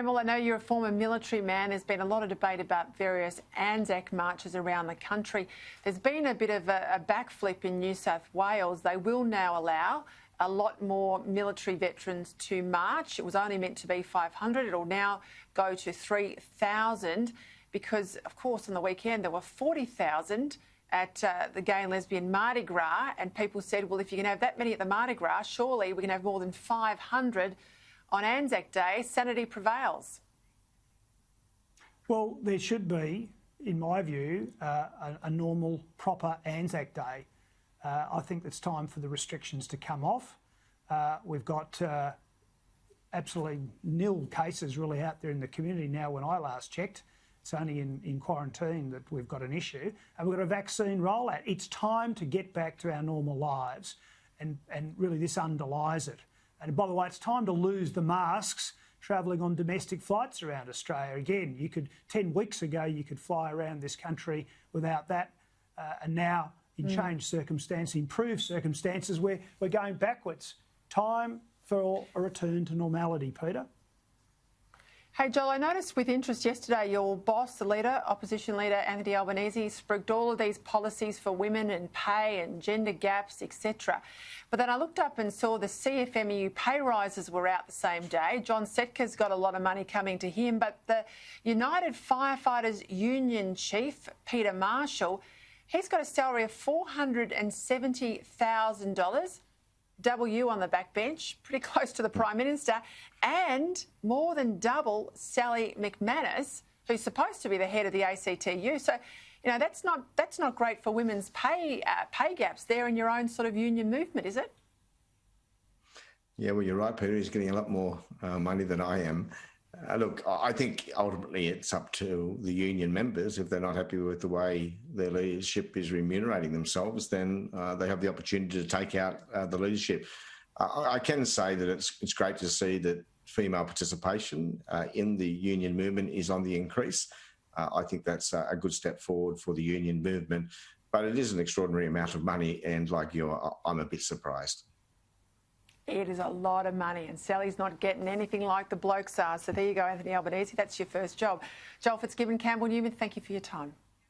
Well, I know you're a former military man. There's been a lot of debate about various Anzac marches around the country. There's been a bit of a backflip in New South Wales. They will now allow a lot more military veterans to march. It was only meant to be 500. It'll now go to 3,000 because, of course, on the weekend there were 40,000 at the Gay and Lesbian Mardi Gras, and people said, well, if you can have that many at the Mardi Gras, surely we can have more than 500 on Anzac Day. Sanity prevails. Well, there should be, in my view, a normal, proper Anzac Day. I think it's time for the restrictions to come off. We've got absolutely nil cases really out there in the community now when I last checked. It's only in quarantine that we've got an issue. And we've got a vaccine rollout. It's time to get back to our normal lives. And really this underlies it. And by the way, it's time to lose the masks travelling on domestic flights around Australia. Again, 10 weeks ago, you could fly around this country without that. And now, in changed circumstances, improved circumstances, we're going backwards. Time for a return to normality, Peter. Hey, Joel, I noticed with interest yesterday your boss, the leader, opposition leader Anthony Albanese, spruiked all of these policies for women and pay and gender gaps, etc. But then I looked up and saw the CFMEU pay rises were out the same day. John Setka's got a lot of money coming to him, but the United Firefighters Union chief, Peter Marshall, he's got a salary of $470,000. W on the backbench, pretty close to the Prime Minister, and more than double Sally McManus, who's supposed to be the head of the ACTU. So, you know, that's not great for women's pay gaps there in your own sort of union movement, is it? Yeah, well, you're right, Peter. He's getting a lot more money than I am. Look, I think ultimately it's up to the union members. If they're not happy with the way their leadership is remunerating themselves, then they have the opportunity to take out the leadership. I can say that it's great to see that female participation in the union movement is on the increase. I think that's a good step forward for the union movement, but it is an extraordinary amount of money, and like you, I'm a bit surprised. It is a lot of money, and Sally's not getting anything like the blokes are. So there you go, Anthony Albanese. That's your first job. Joel Fitzgibbon, Campbell Newman, thank you for your time.